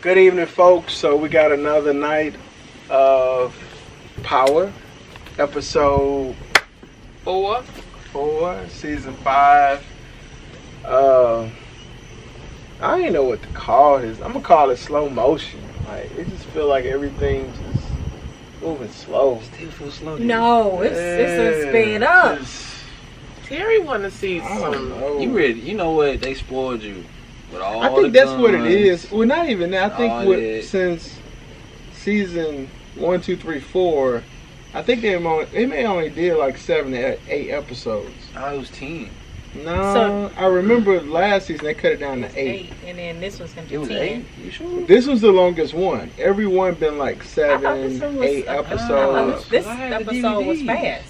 Good evening, folks. So we got another night of Power, episode 4, season 5. I don't even know what to call this. I'm gonna call it slow motion. Like, it just feel like everything's just moving slow. Still feel slow. No, it's a speed up. Terry want to see some. You ready? You know what? They spoiled you. I think that's what it is. Well, not even that. I think since season 1, 2, 3, 4, I think they may only did like 7 to 8 episodes. Oh, it was 10. No, so, I remember last season they cut it down to 8. And then this was going to be 10. It was 8? You sure? This was the longest one. Every one been like 7, 8 episodes. This episode was fast.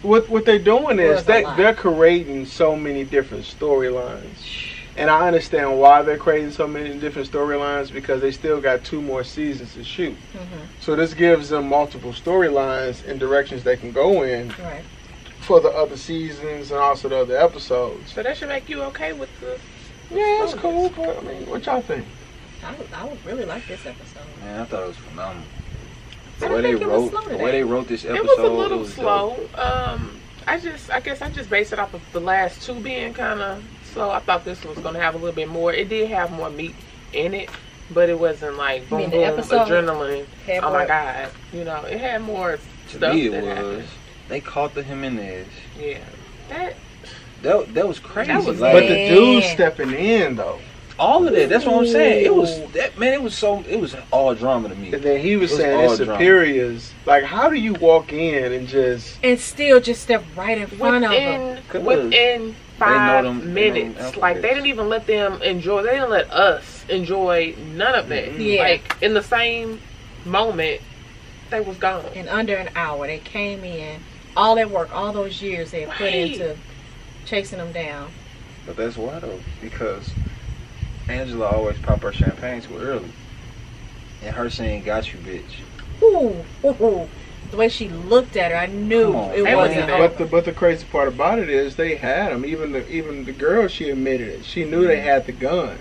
What they're doing is they're creating so many different storylines. And I understand why they're creating so many different storylines, because they still got 2 more seasons to shoot. So this gives them multiple storylines and directions they can go in for the other seasons and also the other episodes. So that should make you okay with the... Yeah, it's cool, but I mean, what y'all think? I would really like this episode. Man, I thought it was phenomenal. The way they wrote this episode, it was a little slow. I guess I just based it off of the last 2 being kind of slow. I thought this was going to have a little bit more. It did have more meat in it, but it wasn't like boom, boom, adrenaline. Oh my God. You know, it had more stuff. To me, it was. They caught the Jimenez. Yeah. That was crazy. But the dude stepping in, though. All of that. That's what I'm saying. It was that, man. It was all drama to me. And then he was saying his superiors. Like, how do you walk in and still just step right in front of them? Within 5 minutes, like they didn't even let them enjoy. They didn't let us enjoy none of that. Like in the same moment, they was gone. In under an hour, they came in. All that work, all those years they put into chasing them down. But that's why though, because Angela always pop her champagne too early. And her saying, "Got you, bitch." Ooh. The way she looked at her, I knew it wasn't over. But the crazy part about it is they had them. Even the girl, she admitted it. She knew they had the gun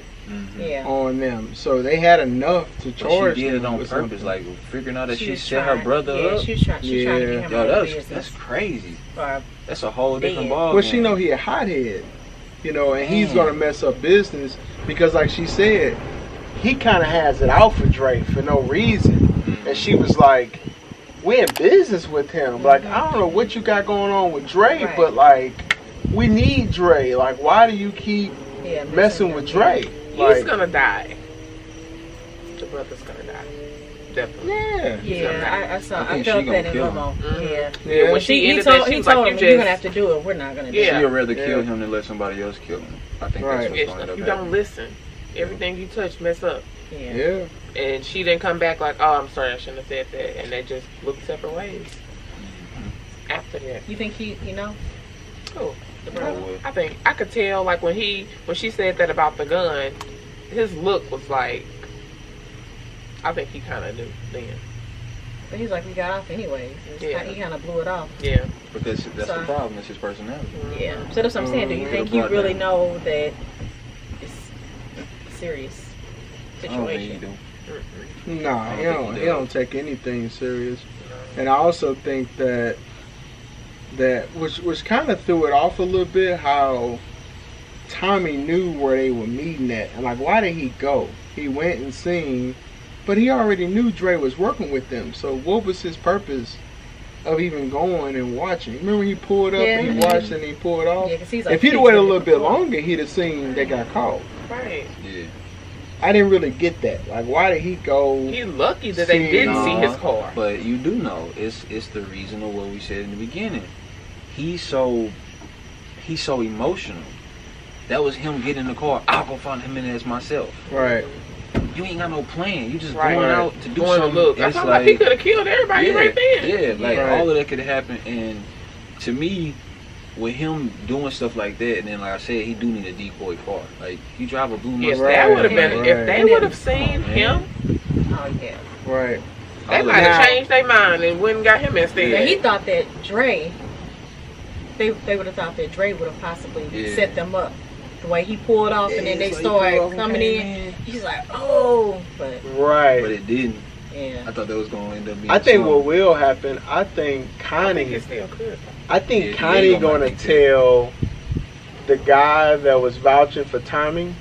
on them. So they had enough to charge them. She did it on purpose, like figuring out that she set her brother up. She was trying to get him out of business. That's crazy. That's a whole different ball. Well, she know he a hothead. You know, and he's gonna mess up business because, like she said, he kind of has it out for Dre for no reason. And she was like, "We're in business with him. Like, I don't know what you got going on with Dre, but like, we need Dre. Like, why do you keep messing with Dre? Like, he's gonna die. The brother's gonna die. Definitely. I felt that in Limo. When he told him, "You're gonna have to do it. We're not gonna do it." She'd rather kill him than let somebody else kill him. I think that's what's going to You don't listen. Everything you touch mess up. Yeah. And she didn't come back like, "Oh, I'm sorry, I shouldn't have said that," and they just looked separate ways after that. You think he know? Oh, the brother. I think I could tell, like when she said that about the gun, his look was like, I think he kind of knew then. But he's like, we got off anyway. He kind of blew it off. Yeah. Because that's the problem. It's his personality. Yeah. So that's what I'm saying. Do you think you really know that it's a serious situation? No, he don't take anything serious. And I also think that which kind of threw it off a little bit, how Tommy knew where they were meeting at. And like, why did he go? He went and seen, but he already knew Dre was working with them. So what was his purpose of even going and watching? Remember when he pulled up and he watched and he pulled off? Yeah, 'cause he's like, if he'd waited a little bit longer, he'd have seen they got caught. Right. Yeah. I didn't really get that. Like, why did he go? He's lucky that they didn't see his car. But you do know, it's the reason of what we said in the beginning. He's so emotional. That was him getting in the car. I'll go find Jimenez myself. Right. You ain't got no plan. You just going out to do something. Look, I felt like he could have killed everybody right there. Yeah, like all of that could have happened. And to me, with him doing stuff like that, and then like I said, he do need a decoy car. Like, you drive a blue Mustang. If that would have been, if they would have seen him, right, they might have changed their mind and went and got him instead. Yeah, he thought that Dre, they would have thought that Dre would have possibly set them up the way he pulled off, and then they started coming in. He's like, oh, but it didn't. Yeah. I thought that was gonna end up being. I think what will happen. I think Connie. it still could. I think Connie gonna tell the guy that was vouching for Tommy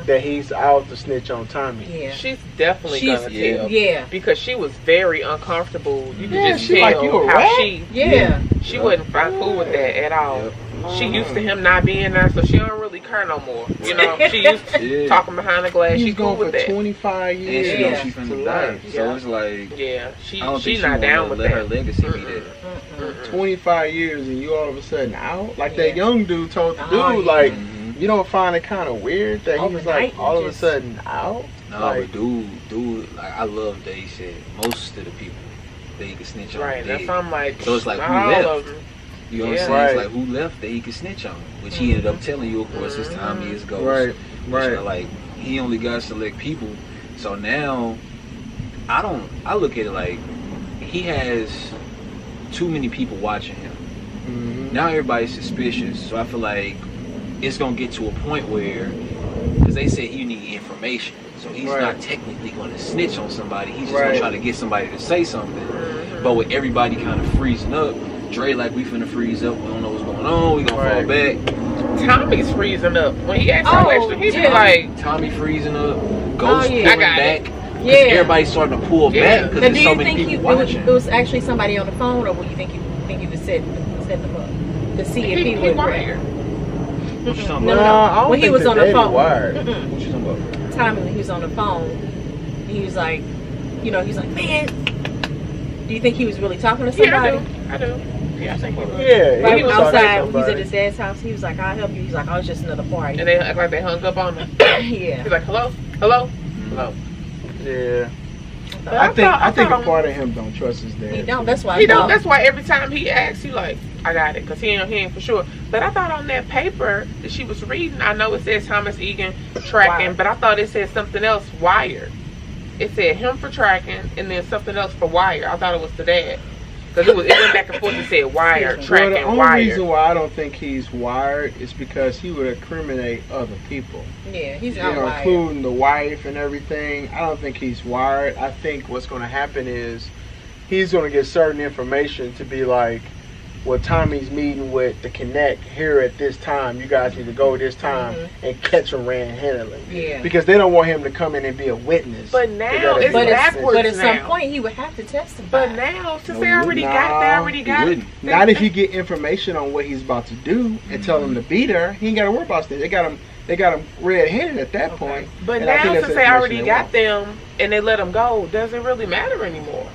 that he's out to snitch on Tommy. Yeah. She's definitely gonna tell. Yeah. Because she was very uncomfortable. You could just she tell like, you a how rat? she wasn't cool with that at all. Yep. She used to him not being there, so she don't really care no more. You know, she used to talking behind the glass. She's cool with that. 25 years. And she knows she's finna die. So it's like, she's not down with let that. her legacy be that. 25 years and you all of a sudden out? Like that young dude told the dude, like, you don't find it kind of weird that he was like all of a sudden out? No, like, but dude, like, I love that he said most of the people that he could snitch on. Right, that's why I'm like, so it's like, who all left? of them. You know what I'm saying? It's like, who left that he could snitch on? Which he ended up telling you, of course, his time is Ghost. Right. Like, he only got select people. So now, I look at it like, he has too many people watching him. Now everybody's suspicious. So I feel like it's going to get to a point where, because they said you need information. So he's not technically going to snitch on somebody. He's just going to try to get somebody to say something. But with everybody kind of freezing up, Dre like, we finna freeze up. We don't know what's going on. We gonna fall back. Tommy's freezing up. When he asked that question, he be like, Tommy freezing up. Ghost pulling back. Yeah. Everybody's starting to pull back because there's so many people watching. It was actually somebody on the phone, or would you think he was setting them up to see if he would wired? What you talking No. about? When he was on the phone. What you talking about? Tommy, when he was on the phone, he was like, he's like, man, do you think he was really talking to somebody? I do. Yeah, I think he was. Yeah, right outside, when he's at his dad's house, he was like, I'll help you. He's like, oh, it's just another party. And they act like they hung up on him. Yeah. He's like, hello? Yeah. I think a part of him don't trust his dad. He don't. That's why. He don't. That's why every time he asks, he like, I got it, because he ain't for sure. But I thought on that paper that she was reading, I know it says Thomas Egan tracking, but I thought it said something else, Wire. It said him for tracking, and then something else for Wire. I thought it was the dad. Because it went back and forth and said Wire, tracking, the only Wire. reason why I don't think he's wired is because he would incriminate other people. Yeah, he's not wired. Including the wife and everything. I don't think he's wired. I think what's going to happen is he's going to get certain information to be like, well, Tommy's meeting with the Connect here at this time. You guys need to go this time and catch him red-handedly. Yeah. Because they don't want him to come in and be a witness. But now it's backwards. But at some point he would have to testify. But now, since they already got it. Not if you get information on what he's about to do and tell him to be there. He ain't got to worry about this. They got him red-handed at that point. But now, since they already got them and they let him go, does it really matter anymore?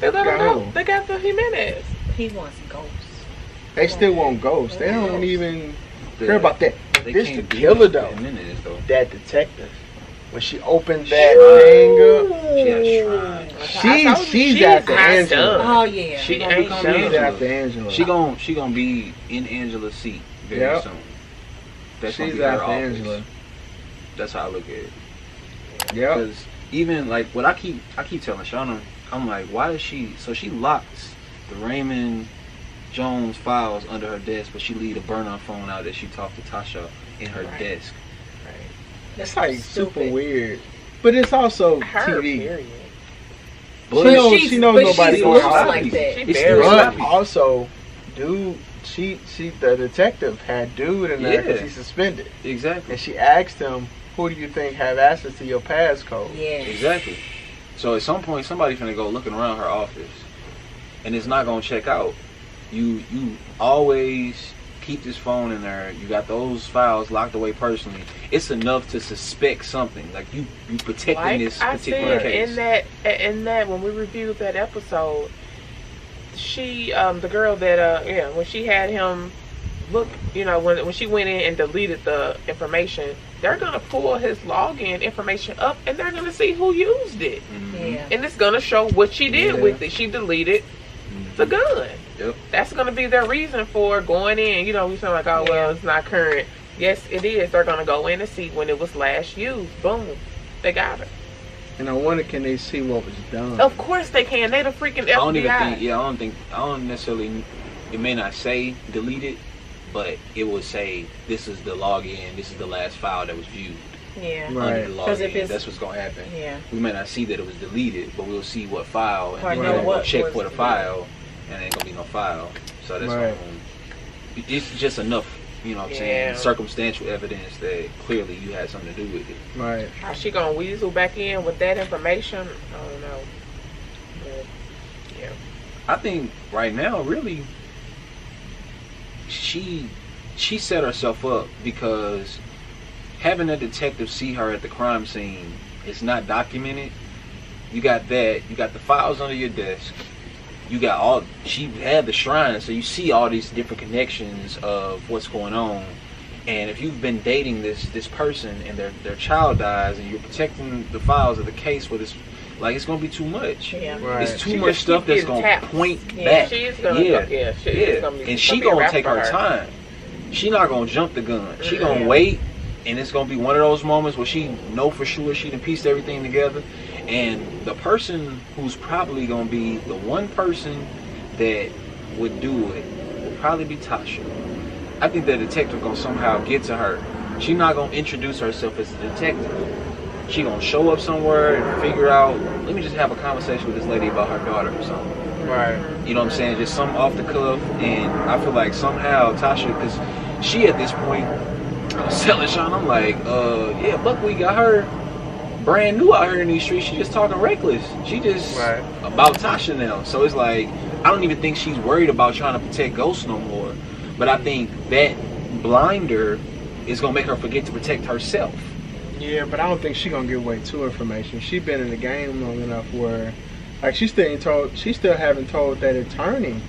They let him go. They got the Jimenez. He wants ghosts. They still want ghosts. They don't even care about that. This the killer though. That detective. When she opened that thing up, she's after Angela. Oh yeah. She's after Angela. She gonna be in Angela's seat very soon. That's she's gonna be her after office. Angela. That's how I look at it. Yeah. Because even like what I keep telling Shauna, I'm like, why does she? So she locks the Raymond Jones files under her desk, but she leave a burner phone out that she talked to Tasha in her desk. It's like super weird, but it's also TV. Period. But she knows nobody's going out like that. But also, dude, the detective had dude in there because he's suspended. Exactly. And she asked him, "Who do you think have access to your passcode?" Yeah. Exactly. So at some point, somebody's gonna go looking around her office, and it's not gonna check out. You always keep this phone in there. You got those files locked away personally. It's enough to suspect something. Like you protecting this particular case. In that when we reviewed that episode, she the girl that when she had him look, when she went in and deleted the information, they're gonna pull his login information up and they're gonna see who used it. Yeah. And it's gonna show what she did with it. She deleted the gun. Yep. That's going to be their reason for going in. We sound like, oh, well, it's not current. Yes, it is. They're going to go in and see when it was last used. Boom. They got it. And I wonder, can they see what was done? Of course they can. They the freaking FBI. I don't necessarily, it may not say delete it, but it would say this is the login, this is the last file that was viewed. Yeah. Under the Because if login, it's- that's what's gonna happen. Yeah. We may not see that it was deleted, but we'll see what file, and then know we'll what check was for the deleted. file, and ain't gonna be no file. So that's Right. it's just enough, you know what I'm saying, circumstantial evidence that clearly you had something to do with it. Right. How's she gonna weasel back in with that information? I don't know. But, yeah. I think right now, really, she set herself up because having a detective see her at the crime scene is not documented. You got that. You got the files under your desk. You got all. She had the shrine, so you see all these different connections of what's going on. And if you've been dating this person and their child dies, and you're protecting the files of the case for this, like, it's gonna be too much. Yeah. Right. It's too She much just stuff keep that's getting gonna tapped. point Yeah. back. She is gonna And she gonna take her time. She not gonna jump the gun. She gonna wait, and it's gonna be one of those moments where she know for sure she done pieced everything together. And the person who's probably gonna be the one person that would do it will probably be Tasha. I think the detective gonna somehow get to her. She not gonna introduce herself as a detective. She gonna show up somewhere and figure out, let me just have a conversation with this lady about her daughter or something. Right. You know what I'm saying? Just something off the cuff. And I feel like somehow Tasha, because she at this point, I was telling Sean, I'm like, yeah, Buckwheat got her brand new out here in these streets. She just talking reckless. She just about Tasha now. So it's like, I don't even think she's worried about trying to protect Ghost no more. But I think that blinder is gonna make her forget to protect herself. Yeah, but I don't think she's gonna give away too information. She been in the game long enough where, like, she still haven't told that attorney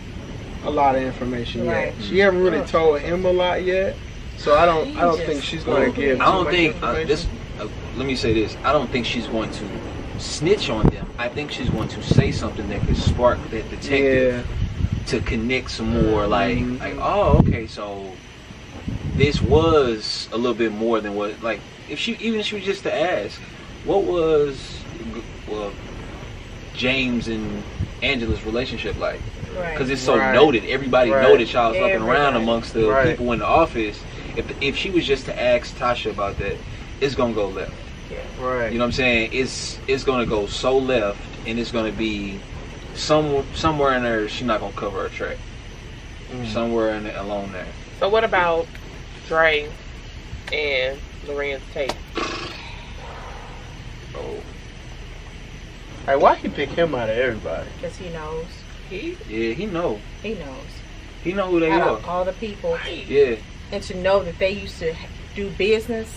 a lot of information yet. She haven't really told him a lot yet. So I don't think she's gonna give. I don't much think information. let me say this. I don't think she's going to snitch on them. I think she's going to say something that could spark that detective to connect some more. Like, oh, okay, so this was a little bit more than what. Like, if she was just to ask, what was James and Angela's relationship like? Because it's so noted. Everybody noted y'all was looking around amongst the people in the office. If she was just to ask Tasha about that, it's gonna go left. Right. You know what I'm saying? It's gonna go so left, and it's gonna be somewhere in there. She's not gonna cover her track. Somewhere along there. So what about Dre and Lorenz Tate? Oh. Hey, why he pick him out of everybody? Because he knows. He know. He knows. He know who they Out are. of all the people. Yeah. And to know that they used to do business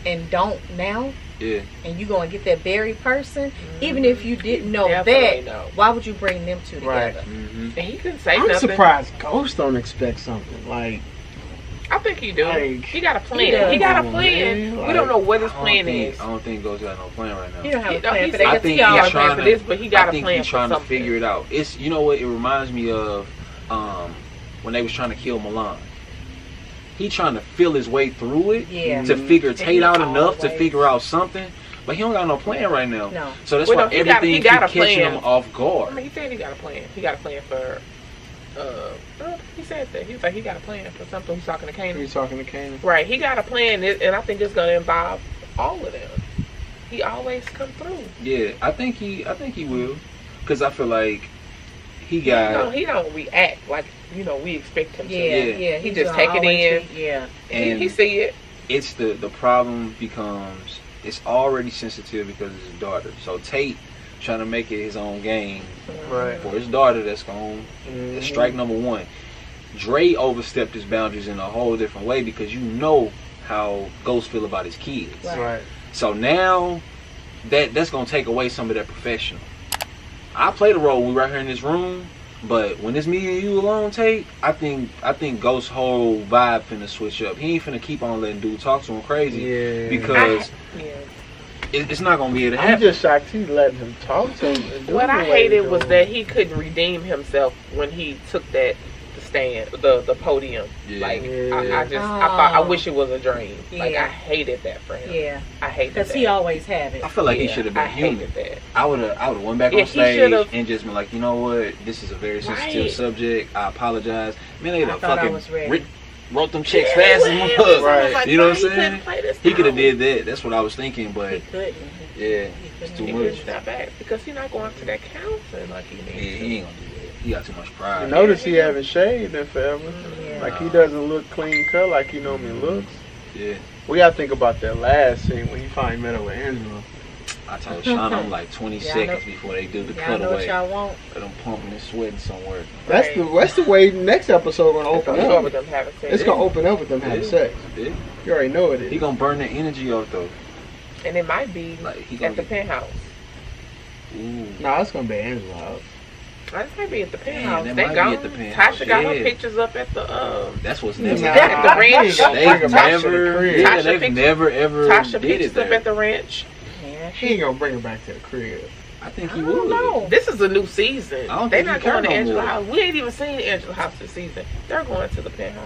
and don't now. Yeah. And you going to get that very person, even if you didn't know Definitely that, know. why would you bring them two together? And he couldn't say I'm nothing. surprised Ghost don't expect something. Like, I think he do. Like, He got a plan. He got a plan. Man, We don't know what his I plan don't is. I don't think Ghost got no plan right now. You don't have a He plan for said that. I Because think he got he's always a plan trying for to. this, but he got I a think plan he's for trying to something. figure it out. It's, you know what? It reminds me of when they was trying to kill Milan. He trying to feel his way through it to figure Tate out enough to figure out something, but he don't got no plan right now. No. So that's Well, why no, he everything got a keep catching plan. him off guard. I mean, he said he got a plan. He got a plan for. He said that. He was like, he got a plan for something. He's talking to Kanan. he's talking to Kanan. Right. He got a plan, and I think it's going to involve all of them. He always come through. Yeah, I think he will, because I feel like he He don't react like we expect him to. Yeah. He He's just gonna take it always in. be- Yeah. And He see it. it's the problem becomes it's already sensitive because it's his daughter. So Tate trying to make it his own game Right. for his daughter. That's going that's strike number one. Dre overstepped his boundaries in a whole different way because you know how Ghost feel about his kids. Right. So now that's gonna take away some of that professional. I play the role we right here in this room, but when it's me and you alone, Tate, I think Ghost's whole vibe finna switch up. He ain't finna keep on letting dude talk to him crazy because it's not gonna be able to I'm happen. just shocked he letting him talk to him. and do What the I way hated he was doing. that he couldn't redeem himself when he took the stand, the podium. Yeah. Like Yeah. I wish it was a dream. Like Yeah. I hated that for him. Yeah. I hated that. Because he always have it. I feel like he should have been I human. hated that. I would have went back Yeah, on he stage should've- and just been like, you know what, this is a very sensitive Right. subject. I apologize. Man, they'd I have thought I fucking was ready. wrote them checks fast as mug. Right. Like, You know what I'm he saying? couldn't play this He could have out. did that. That's what I was thinking, but He couldn't. yeah, it's too He much. couldn't step back because he's not going to that counseling like he Yeah, needs. he ain't gonna do that. He got too much pride. You notice he haven't shaved in forever. Yeah. Like he doesn't look clean cut like he normally looks. Yeah. We gotta think about that last scene when he finally met up with Angela. I told Sean I'm like 20 Y'all seconds know- before they do the Y'all know what cutaway. y'all want. Let them pumping and sweating somewhere. That's the way next episode gonna It's open gonna go up. with them having sex. It's gonna open up with them having Yeah. sex. Yeah. You already know it He is. gonna burn the energy off though. And it might be Like he gonna at the get, penthouse. ooh. Nah, it's gonna be Angela house. It might be at the penthouse. that They might be gone. at the penthouse, Tasha got her yeah. pictures up at the That's what's Nah, never At the ranch. he gonna bring her back to the never, crib. yeah, Tasha they've pictures- never ever Tasha did it pictures up there. at the ranch. Yeah. He ain't gonna bring her back to the crib. I think I he don't would. know. This is a new season. I don't They're think not he care going to no Angela more. House. We ain't even seen Angela House this season. They're going to the penthouse.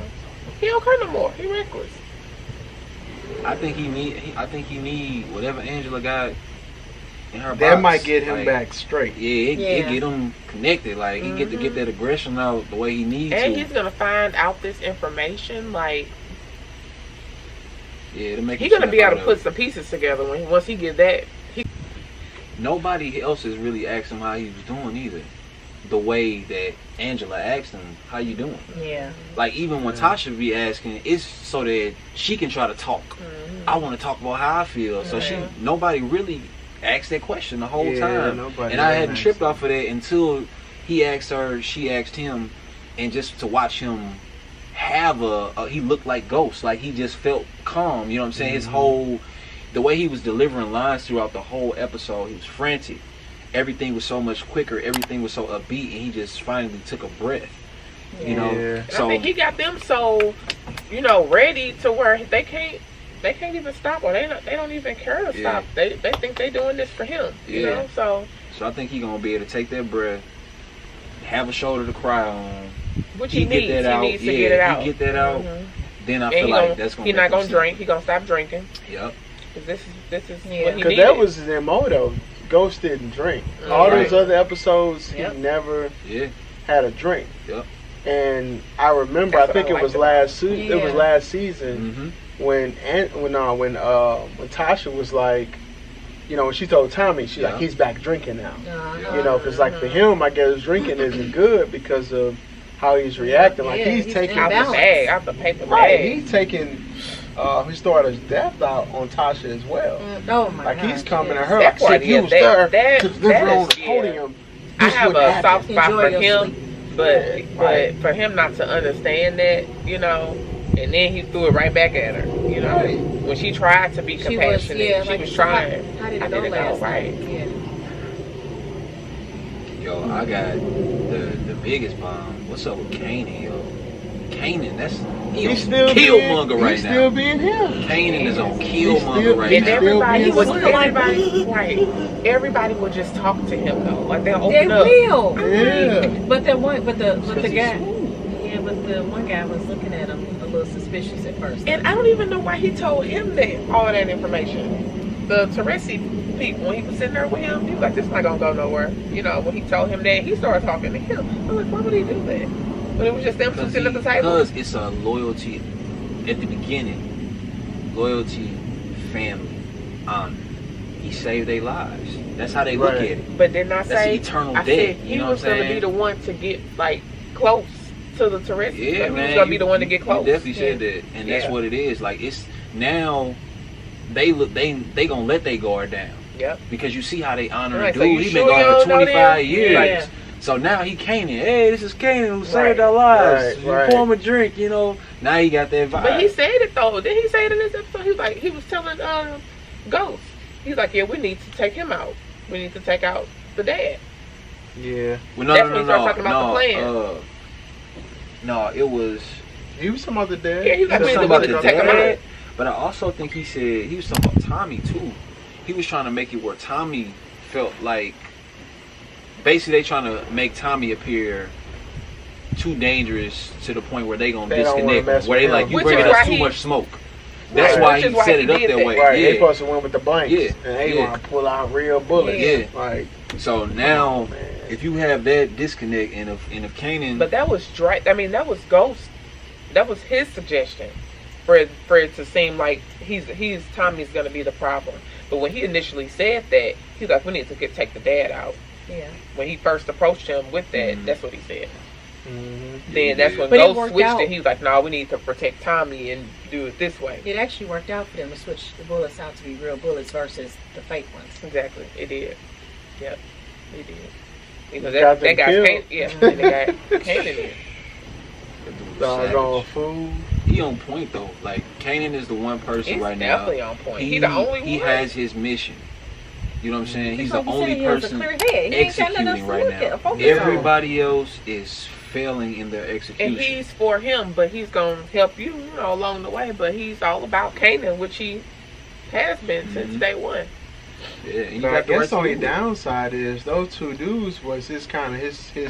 He don't care no more. He reckless. I think he need whatever Angela got in her That box. might get him Like, back straight. Yeah, it Yeah. get him connected. Like he get to get that aggression out the way he needs And to. he's gonna find out this information. Like Yeah, to make he's him gonna be snap able to out put of some pieces together once he get that. it. Nobody else is really asked him how he was doing either. The way that Angela asked him, "How you doing?" Yeah. Like even when Tasha be asking, it's so that she can try to talk. I want to talk about how I feel. So nobody really asked that question the whole Yeah, time. nobody And I really hadn't asked tripped that. off of that until he asked her, she asked him, and just to watch him have he looked like Ghost. Like he just felt calm. You know what I'm saying? His whole, the way he was delivering lines throughout the whole episode, he was frantic. Everything was so much quicker. Everything was so upbeat, and he just finally took a breath. You know, Yeah. And so I think he got them so, ready to where they can't even stop, or they don't even care to Yeah. stop. They think they doing this for him. You Yeah. know, so I think he gonna be able to take that breath, have a shoulder to cry on. which He he get needs. that He out. needs to Yeah, get it out. he get that out. Mhm. Then I And feel he like gon- that's gonna. He's not make gonna him drink. He gonna stop drinking. Yep. 'Cause this is Yeah. what he Because needed. that was his MO though. Ghost didn't drink. All Right. those other episodes, Yep. he never Yeah. had a drink. Yep. And I remember, That's I think what I it was liked it was Yeah. last season Mm-hmm. when Tasha was like, when she told Tommy, she's like, Yeah. he's back drinking now. Uh-huh. Because like for him, I guess drinking isn't good because of how he's reacting. Like Yeah, he's he's taking out the imbalanced. bag, out the paper right. bag. He's taking his daughter's death out on Tasha as well. Oh my Like God. he's coming yes. at her That like, part if you is- was that- there that- to deliver that on is- the podium, I this have wouldn't a happen. soft spot Enjoy for your him, sleep. but Right. for him not to understand that, and then he threw it right back at her, Right. when she tried to be She was, compassionate, she like, was trying. How did I it go did it last right. night? Yeah. Yo, I got the biggest bomb. What's up with Kanan, yo? Kanan, he He's on still Killmonger being, right he's now. still being him. Kanan is on He's Killmonger still- right he's And now. still everybody being was looking like everybody would just talk to him though, like they'll They open up. will. Yeah. But the one Because guy, he's but the one guy was looking at him a little suspicious at first. And I don't even know why he told him that all of that information. The Teresi people, when he was sitting there with him, he was like, "This not gonna go nowhere." When he told him that, he started talking to him. I'm like, why would he do that? But it was just them two sitting at the table. Because it's a loyalty at the beginning. Loyalty, family, honor. He saved their lives. That's how they look Right. at it. But didn't I That's say? eternal I debt, said he you know was what I'm gonna be saying? the one to get close to the Teresi. Yeah, He man. was gonna be the one to get close. You definitely said that, and that's Yeah. what it is. Like it's now, they gonna let their guard down Yep. because you see how they honor Right, a so dude. you He sure been you gone for don't know 25 them? years. Yeah. So now he Kanan. Hey, this is Kanan who Right. saved our lives. Right, You right. pour him a drink, Now he got that vibe. But he said it though. Didn't he say it in this episode? He was telling Ghost. He's like, yeah, we need to take him out. We need to take out the dad. Yeah. Well, no, That's no, when he no, started talking about the plan. no, it was. He was some other dad. Yeah, he was like, He was we talking need about to the take him dad, out. but I also think he said he was talking about Tommy too. He was trying to make it where Tommy felt like basically they trying to make Tommy appear too dangerous to the point where they gonna They don't wanna disconnect mess him. Where they with like him. you Which bringing is why us too he- much smoke. That's Right. why Which he is why set he it up did that that. way. Right. They Yeah. supposed to win with the blanks. Yeah. And they Yeah. want to pull out real bullets. Yeah. Like, So now, man. if you have that disconnect, and if Kanan, But that was Drake. I mean, that was Ghost his suggestion for it to seem like Tommy's gonna be the problem. But when he initially said that, he's like, we need to take the dad out. Yeah. When he first approached him with that, that's what he said. Mm-hmm. Then that's when But Ghost switched and he was like, no, we need to protect Tommy and do it this way. It actually worked out for them to switch the bullets out to be real bullets versus the fake ones. Exactly. It did. Yep. It did. Because Got that guy's killed. They got Kanan in it. Doggone fool. He on point though. Like Kanan is the one person He's right now. definitely on point. He the only one. He has his mission. You know what I'm saying? He's the Like you only said, he has a person clear head. He ain't got nothing else executing to right look now. at, focus on. Everybody else is failing in their execution. And he's for him, but he's gonna help you, along the way. But he's all about Kanan, which he has been since day one. Yeah, and you But I got the guess right the only to do it. downside is those two dudes was his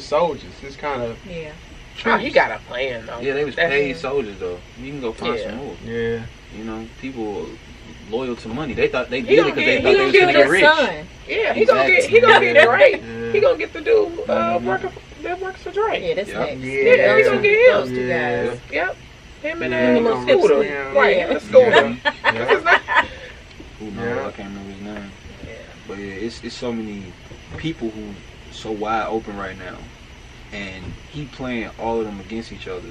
soldiers. His kind of Yeah. Oh, he got a plan though. Yeah, they was That's paid him. soldiers though. You can go find some more. yeah. You know, people loyal to money. They thought they He did it gonna because get- they he thought they gonna was get gonna his get rich. Son. Yeah, he Exactly. gonna get Drake. Yeah. He gonna get the dude that works for Drake. Yeah, that's Yep. next. Yeah, he gonna get him. Those two Yeah. guys. Yep. Him and Yeah, a he little gonna scooter. get him. Right, Yeah. the scooter. Yeah. Who knows? Yeah. I can't remember his name. Yeah. But yeah, it's so many people who so wide open right now, and he playing all of them against each other.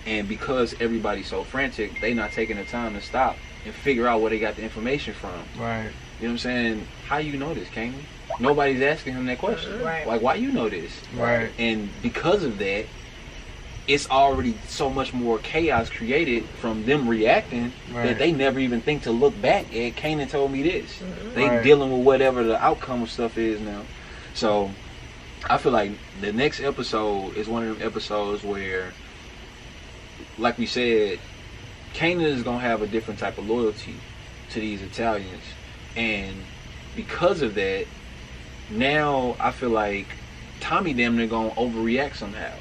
And because everybody's so frantic, they not taking the time to stop and figure out where they got the information from. Right. You know what I'm saying? How you know this, Kane? Nobody's asking him that question. Right. Like, why you know this? Right. And because of that, it's already so much more chaos created from them reacting Right. that they never even think to look back at Kanan told me this. They Right. dealing with whatever the outcome of stuff is now. So I feel like the next episode is one of them episodes where, like we said, Kanan is gonna have a different type of loyalty to these Italians, and because of that, now I feel like Tommy damn near gonna overreact somehow.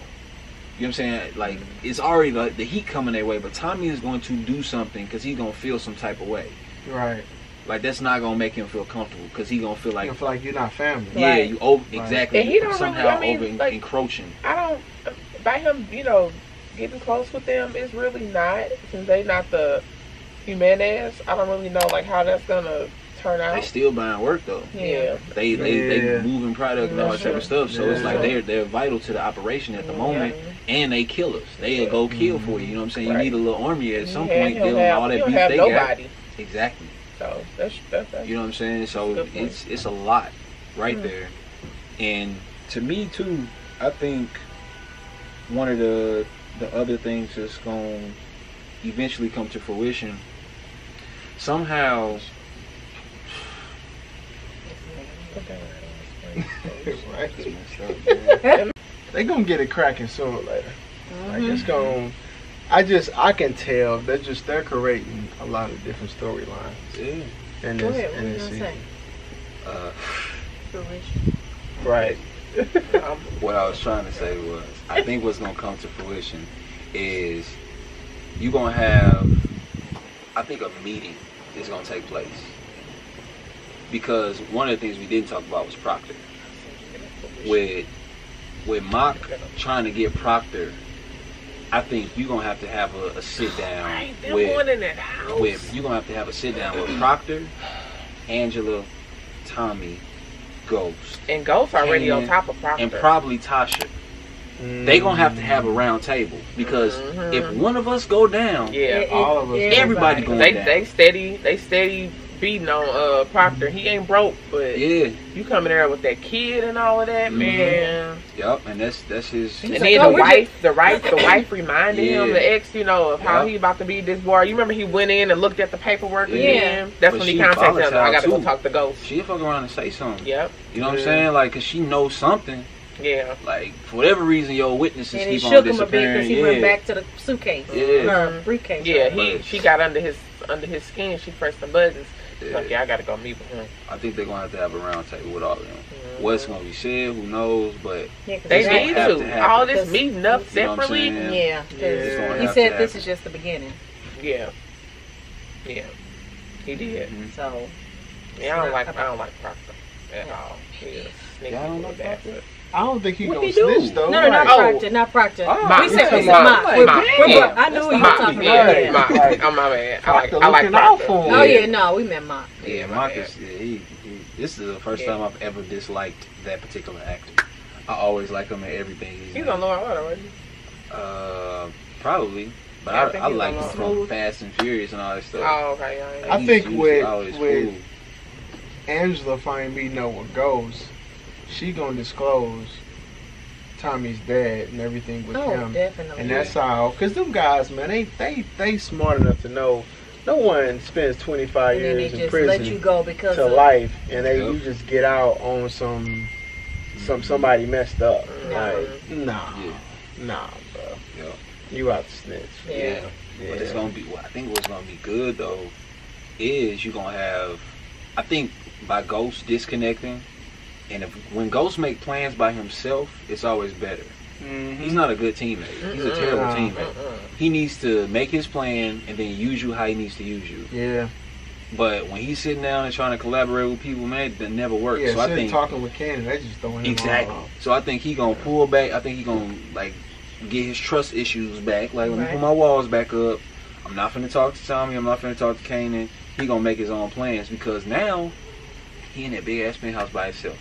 You know what I'm saying? Like, it's already like the heat coming their way, but Tommy is going to do something because he's gonna feel some type of way. Right. Like, that's not gonna make him feel comfortable because he's gonna feel like, You feel like you're not family. yeah, Right. you over Right. exactly And he don't somehow really- I mean, over like- encroaching. I don't, by him, getting close with them is really not, since they not the Jimenez, I don't really know, like, how that's gonna turn They out. still buying work though. Yeah. They Yeah. moving product and all that type of stuff. So it's Yeah. like they're vital to the operation at the moment, and they killers. They'll go kill for you. You know what I'm saying? Right. You need a little army at some He point. don't Dealing with all he that don't beef have they nobody. got. Exactly. So that's You know what I'm saying? So Good point. it's a lot right there. And to me too, I think one of the other things that's gonna eventually come to fruition somehow. Right. It's messed up, man. They gonna get it cracking sooner or later. Like it's gonna. I can tell they're creating a lot of different storylines Yeah. in Go this ahead. What in you this gonna season. say? Uh, Right. what I was trying to say was, I think what's gonna come to fruition is you're gonna have, I think, a meeting is gonna take place, because one of the things we didn't talk about was Proctor. With Mock trying to get Proctor, I think you're gonna have to have a sit down Right, they're with going in that house. you're gonna have to have a sit down with Proctor, Angela, Tommy, Ghost, And Ghost already Kanan, on top of Proctor. and probably Tasha. They gonna have to have a round table, because if one of us go down, Yeah. All of us. everybody going They down. they steady beating on Proctor. He ain't broke, but Yeah, you coming there with that kid and all of that, man. yep, and that's his. And He's then like, the wife reminded him, Yeah. the ex, of how Yep. he about to be this boy. You remember he went in and looked at the paperwork Yeah. again? That's But when he she contacted him. I volatile, gotta go too. talk to Ghost. She'll fuck around and say something. Yep. You know what I'm Yeah. saying? Like, cause she knows something. Yeah. Like, for whatever reason, your witnesses And he keep on shook him a bit disappearing. because he went back to the suitcase. Yeah. Or briefcase. Yeah, But- she got under his skin. She pressed the buttons. Yeah. Like, yeah, I gotta go meet with him. I think they're gonna have a round table with all of them. What's gonna be said, who knows? But Yeah, 'cause They It's gonna need have to. to happen. All this Because- meeting up You know what I'm separately. saying? Yeah, 'cause It's gonna he have said to this happen. is just the beginning. Yeah. Yeah. He did. Mhm. So Yeah, I don't like Proctor. at all. Yeah, Y'all don't know about that? I don't think he What gonna he do? snitch though. No, not Right. Proctor, not Proctor. Mop. We said Talking Mop. about- We're Mop. Mop. I knew you were Mop. talking about. Yeah, Right. Mop. Right. Oh, my bad. Proctor I like looking out Proctor. for him. Oh yeah, no, we meant Mop. Yeah, Marcus. Yeah, he, this is the first time I've ever disliked that particular actor. I always like him in everything. He's on Law and Order, wasn't he? Probably, but Yeah, I I think he's like on him from Smooth. Fast and Furious and all that stuff. Oh, okay. Yeah. I think He's with always cool. Angela finding me know what goes, she gonna disclose Tommy's dad and everything with Oh, him. definitely. And that's how, cause them guys, man, they smart enough to know no one spends 25 And then they years in just prison let you go because to of life, and Yep. you just get out on somebody messed up. Like, nah, Yeah. nah, bro, Yeah. you out to snitch. Yeah. But it's gonna be. I think what's gonna be good though is you gonna have. I think by Ghost disconnecting, and when Ghost make plans by himself, it's always better. Mm-hmm. He's not a good teammate. He's a terrible Nah. teammate. He needs to make his plan and then use you how he needs to use you. Yeah, But when he's sitting down and trying to collaborate with people, man, that never works. yeah. So I Sitting think talking with Cannon, they just throwing him exactly. all off. So I think he gonna pull back. I think he gonna like get his trust issues back. Like, let me Right. put my walls back up. I'm not finna talk to Tommy. I'm not finna talk to Kanan. He gonna make his own plans because now he in that big ass penthouse by himself.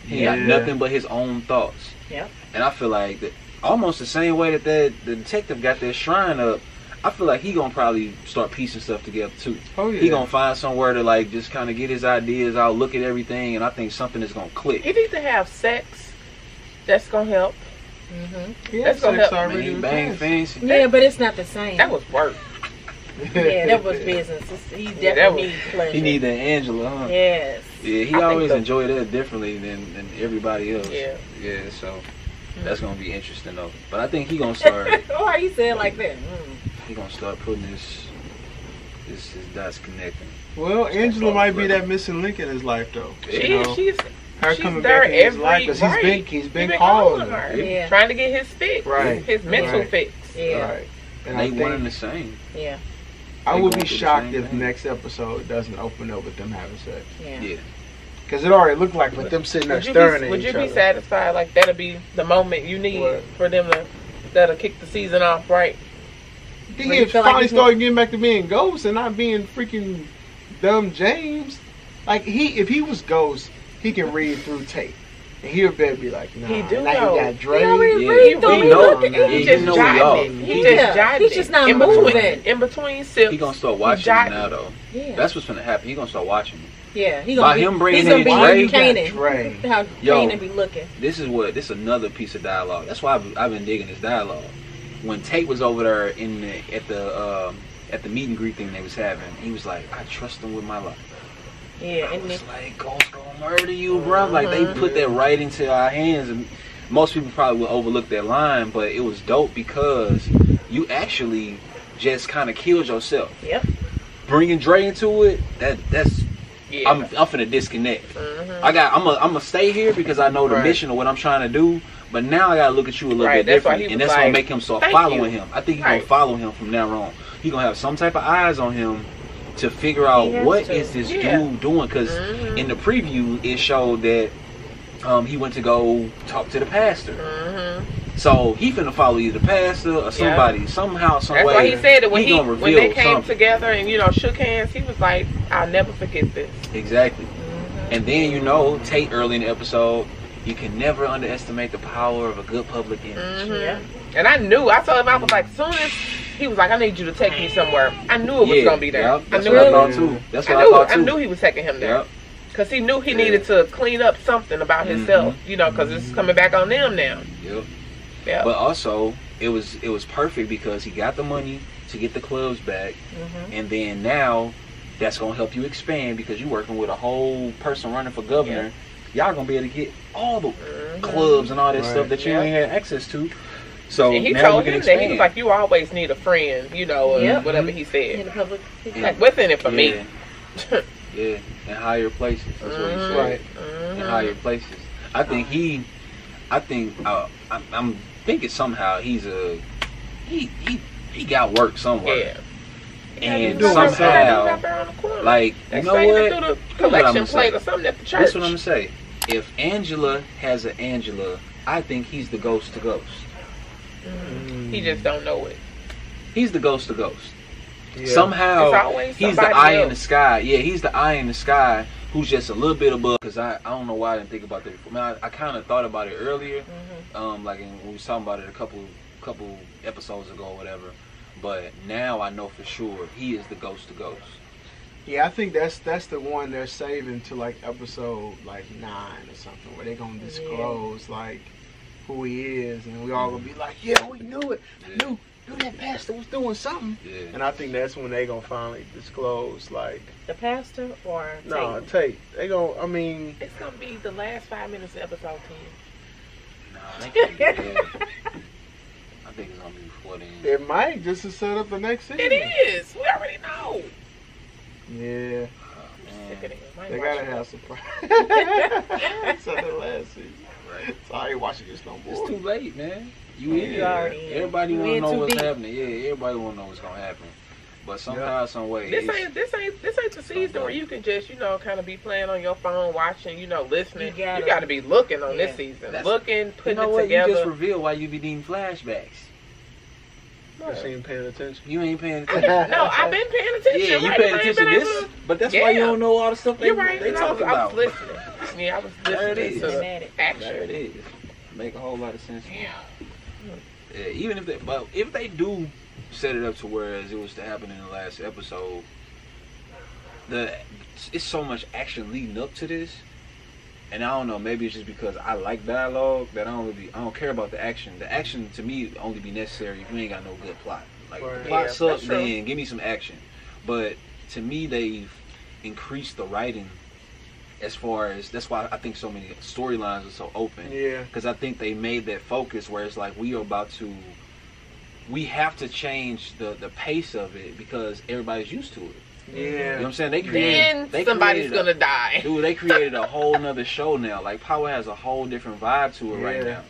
He ain't got Yeah. nothing but his own thoughts. Yep. And I feel like that almost the same way that the detective got that shrine up. I feel like he gonna probably start piecing stuff together too. Oh yeah. He gonna find somewhere to like just kind of get his ideas out, look at everything, and I think something is gonna click. He needs to have sex. That's gonna help. Mm-hmm. Yeah, That's gonna sex help. already Man, he with bang Cannon. fancy. Yeah, but it's not the same. That was work. Yeah, that was business. He that definitely was- needs pleasure. He need that Angela, huh? Yes. Yeah, he I think always the- enjoyed that differently than everybody else. Yeah. Yeah, so that's gonna be interesting though. But I think he gonna start. Why you say it like that? He gonna start putting his dots connecting. Well, Angela might be that missing link in his life, though. She's her she's coming there back in his every life because right. he's been calling her. Yeah. trying to get his fix, Right. his mental Right. fix. Yeah. Right. And They I one and the think same. Yeah. I they would going be through the shocked same if thing. next episode doesn't open up with them having sex. Yeah. Yeah. Because it already looked like with them sitting there Would staring at you each be other. satisfied? Like that'll be the moment you need What? for them to that'll kick the season off right. He But you had feel like finally he's started getting back to being Ghost and not being freaking dumb James. Like if he was Ghost, he can read through tape. And he'll better be like, nah. He do now know. he got Dre. He already Yeah, read through he me know. looking. Yeah, He he just know we all. jotting it. He Yeah. just jotting He's it. just not in moving. between, in between sips. He gonna start watching jotting. now though. Yeah. That's what's gonna happen. He gonna start watching. Yeah. He By gonna him be, bringing he's gonna in be Dre- Kanan. Dre. How Yo. Kanan be looking. This is another piece of dialogue. That's why I've been digging this dialogue. When Tate was over there at the meet and greet thing they was having, he was like, "I trust him with my life." Yeah. I And was then, like, Ghost gonna murder you, bro. Like they put that right into our hands, and most people probably would overlook that line, but it was dope because you actually just kind of killed yourself. yep. Bringing Dre into it, that's Yeah. I'm finna disconnect. I'm gonna stay here because I know the Right. mission of what I'm trying to do. But now I gotta look at you a little Right, bit that's why different, he and was that's gonna like, make him start "Thank following you." him. I think he's Right. gonna follow him from now on. He's gonna have some type of eyes on him to figure out He has what to. is this Yeah. dude doing. Because in the preview, it showed that he went to go talk to the pastor. So he finna follow either the pastor or somebody somehow, some That's way. why he said that when gonna when reveal they came something. together and shook hands, he was like, "I'll never forget this." Exactly. And then Tate early in the episode, you can never underestimate the power of a good public image. Yeah. And I knew. I told him I was like, as soon as he was like, "I need you to take me somewhere," I knew it was gonna be there. Yep, I that's knew what I it. thought too. That's what I I thought too. knew he was taking him there Yep. because he knew he needed to clean up something about himself. Because it's coming back on them now. Yep. Yeah. But also, it was perfect because he got the money to get the clubs back, and then now that's gonna help you expand because you're working with a whole person running for governor. Y'all gonna be able to get all the clubs and all that stuff that you ain't had access to. So and he now told we can him that he expand. was like, "You always need a friend," or Yep. whatever he In said. the public. Like, what's in it for me? Yeah, in higher places. That's what he said. Right. In higher places. I'm thinking somehow he got work somewhere. Yeah. And somehow, like, you know what? Do the collection plate or something at the church. That's what I'm gonna say. If Angela has an Angela, I think he's the ghost to ghost. He just don't know it. He's the ghost to ghost. Yeah. Somehow, he's the eye in the sky. Yeah, he's the eye in the sky who's just a little bit above. Because I don't know why I didn't think about that before. I mean, I kind of thought about it earlier. Like when we was talking about it a couple episodes ago or whatever. But now I know for sure he is the ghost to ghost. Yeah, I think that's the one they're saving to like episode like 9 or something, where they're gonna disclose like who he is, and we all gonna be like, yeah, we knew it. I knew that pastor was doing something. Yeah. And I think that's when they gonna finally disclose like the pastor or Tate. They gonna. I mean, it's gonna be the last 5 minutes of episode 10. No, they can't do that. I think it's gonna be before then. It might, just to set up the next season. It is. We already know. Yeah. They gotta have surprise. So the last season. Right. So I ain't watching this no more. It's too late, man. Everybody wanna know what's happening. Yeah, everybody wanna know what's gonna happen. But somehow, some way. This ain't the season where you can just, kind of be playing on your phone, watching, listening. You gotta be looking on this season. Looking, putting it together. You just revealed why you be needing flashbacks. You ain't paying attention. You ain't paying attention. No, I've been paying attention. Yeah, you paying attention. But that's why you don't know all the stuff they talk about. I was listening. I was listening to action. There it is. Make a whole lot of sense. Yeah. Even if they do set it up to whereas it was to happen in the last episode, it's so much action leading up to this. And I don't know, maybe it's just because I like dialogue that I don't care about the action. The action to me only be necessary if you ain't got no good plot. Like if the plot sucks, then give me some action. But to me, they've increased the writing as far as that's why I think so many storylines are so open. Yeah. Because I think they made that focus where it's like we have to change the pace of it because everybody's used to it. Yeah, you know what I'm saying? Somebody's gonna die. Dude, they created a whole nother show now. Like Power has a whole different vibe to it right now.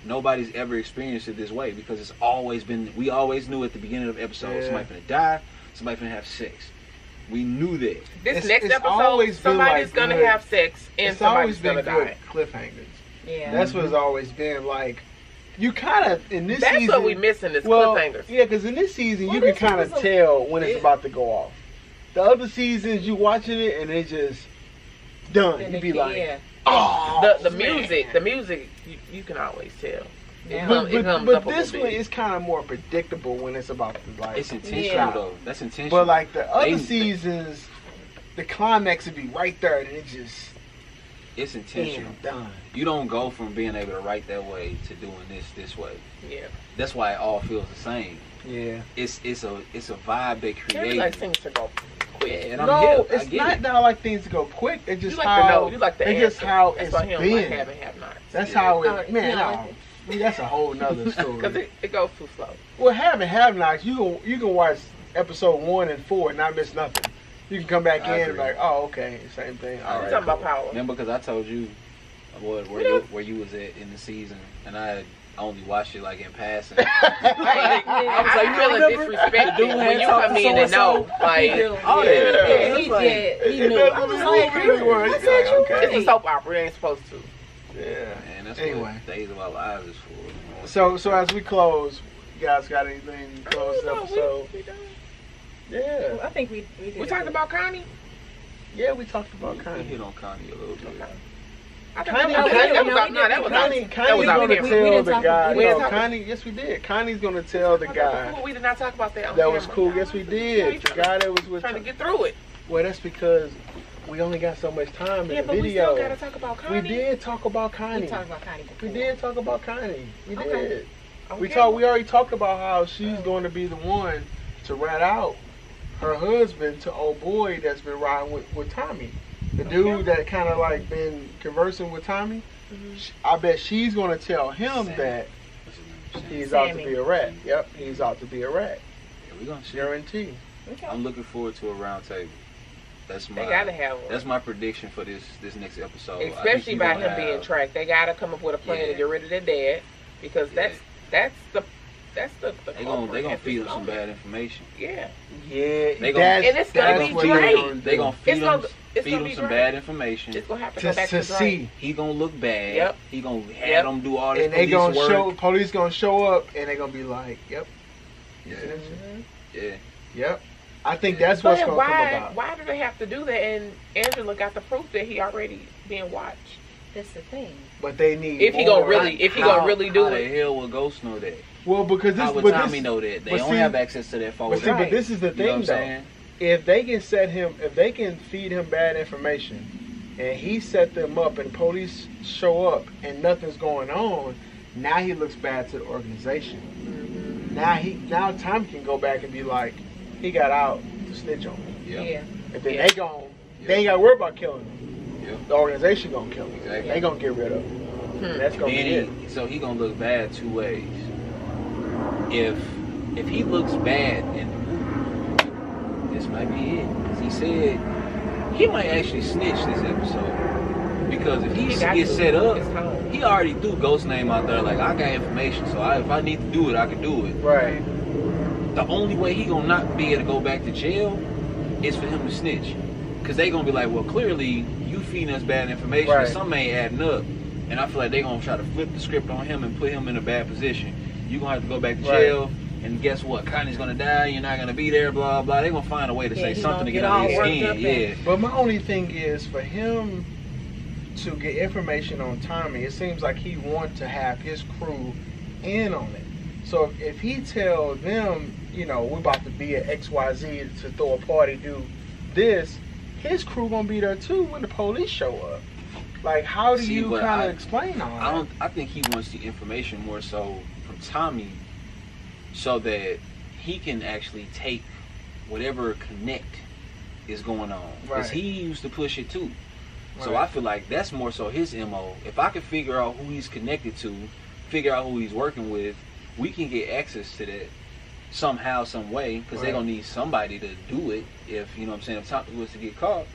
Nobody's ever experienced it this way because it's always been. We always knew at the beginning of the episode somebody's gonna die, somebody's gonna have sex. We knew that. This next episode, somebody's gonna have sex and somebody's gonna die. Cliffhangers. Yeah, that's what it's always been like. You kind of in this season. That's what we missing is cliffhangers. Yeah, because in this season you can kind of tell when it's about to go off. The other seasons, you watching it and it's just done. You be like, oh, the music, you can always tell. But this one is kind of more predictable when it's about to like. It's intentional though. That's intentional. But like the other seasons, the climax would be right there and it just. It's intentional. Done. You don't go from being able to write that way to doing this way. Yeah. That's why it all feels the same. Yeah. It's a vibe they create. Like things to go quick. Yeah, and it's not that I like things to go quick. It's just how you like the it's just how it's been. Have-nots. That's how it. That's a whole nother story. Because it goes too slow. Well, have-nots. You can watch episode 1 and 4 and not miss nothing. You can come back in and be like, oh, okay, same thing. All right, talking about Power. Remember, because I told you where you was at in the season, and I only watched it like in passing. I was like, feeling disrespected when you come in and know. Like, he did. He knew. I was like, it's a soap opera. Ain't supposed to. Yeah. And that's what Days of Our Lives is for. So as we close, you guys got anything to close the episode? Yeah. Well, I think we did. We talked about Connie? Yeah, we talked about Connie. We hit on Connie a little bit. Connie's gonna tell the guy. No, Connie. Yes, we did. Connie's gonna tell the guy. We did not talk about that. That was cool. Yes, we did. The guy that was with trying to get through it. Well, that's because we only got so much time in the video. We still gotta talk about Connie. We did talk about Connie. We talked about Connie before. We did talk about Connie. We did. We already talked about how she's going to be the one to rat out her husband to old boy that's been riding with Tommy. The dude that kind of like been conversing with Tommy. I bet she's going to tell him that he's out to be a rat. Yep, he's out to be a rat. Yeah, we're gonna see. Guarantee. Okay. I'm looking forward to a round table. They gotta have one. That's my prediction for this next episode. Especially by him being tracked. They gotta come up with a plan to get rid of their dad because that's They gonna feed him some bad information. Yeah. Yeah. They gonna, and it's gonna be great. They gonna feed him some bad information. It's gonna have to go back to see. He gonna look bad. Yep. He gonna have them do all this and they police gonna work. police gonna show up and they gonna be like, yep. Yeah. Mm-hmm. Yeah. Yep. I think that's what's gonna come about. Why do they have to do that? And Angela got the proof that he already being watched. That's the thing. But they need if he gonna really do how it. the hell will Ghost know that? Well, because this, how would Tommy know that? They don't have access to that phone. But see, but this is the thing, though. If they can if they can feed him bad information, and he set them up, and police show up, and nothing's going on, now he looks bad to the organization. Mm-hmm. Now Tommy can go back and be like, he got out to snitch on me. Yeah. And then they ain't got to worry about killing him. Yeah. The organization gonna kill him. Exactly. They gonna get rid of him. That's gonna be it. So he gonna look bad two ways. If he looks bad in the movie, this might be it. Because he said he might actually snitch this episode. Because if he gets set up, he already threw Ghost's name out there. Like, I got information, so if I need to do it, I can do it. Right. The only way he gonna not be able to go back to jail is for him to snitch. Because they gonna be like, well, clearly you feeding us bad information, and something ain't adding up. And I feel like they gonna try to flip the script on him and put him in a bad position. You gonna have to go back to jail, and guess what? Connie's gonna die. You're not gonna be there. Blah blah. They gonna find a way to say something to get on his skin. Yeah. But my only thing is for him to get information on Tommy. It seems like he wants to have his crew in on it. So if he tells them, you know, we're about to be at XYZ to throw a party, do this, his crew gonna be there too when the police show up. Like, how do you kind of explain all that? I think he wants the information more so from Tommy, so that he can actually take whatever connect is going on. Because he used to push it too. So I feel like that's more so his MO. If I can figure out who he's connected to, figure out who he's working with, we can get access to that somehow, some way, because they're going to need somebody to do it. If, you know what I'm saying, if Tommy was to get caught,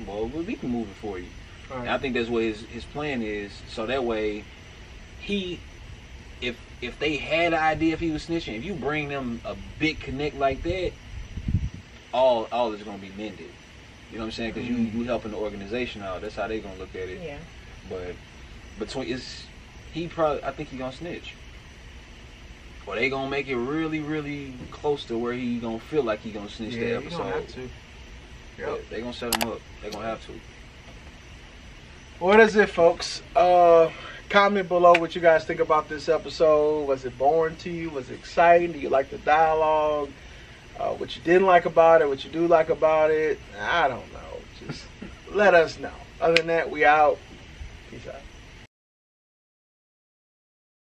well, we can move it for you. And I think that's what his plan is. So that way, if they had an idea if he was snitching, if you bring them a big connect like that, all is going to be mended. You know what I'm saying? Because you helping the organization out. That's how they going to look at it. Yeah. But I think he going to snitch. Or they going to make it really, really close to where he going to feel like he going to snitch the episode. Gonna have to. Yep. They going to set him up. They going to have to. Well, that's it, folks. Comment below what you guys think about this episode. Was it boring to you? Was it exciting? Do you like the dialogue? What you didn't like about it? What you do like about it? I don't know. Just let us know. Other than that, we out. Peace out.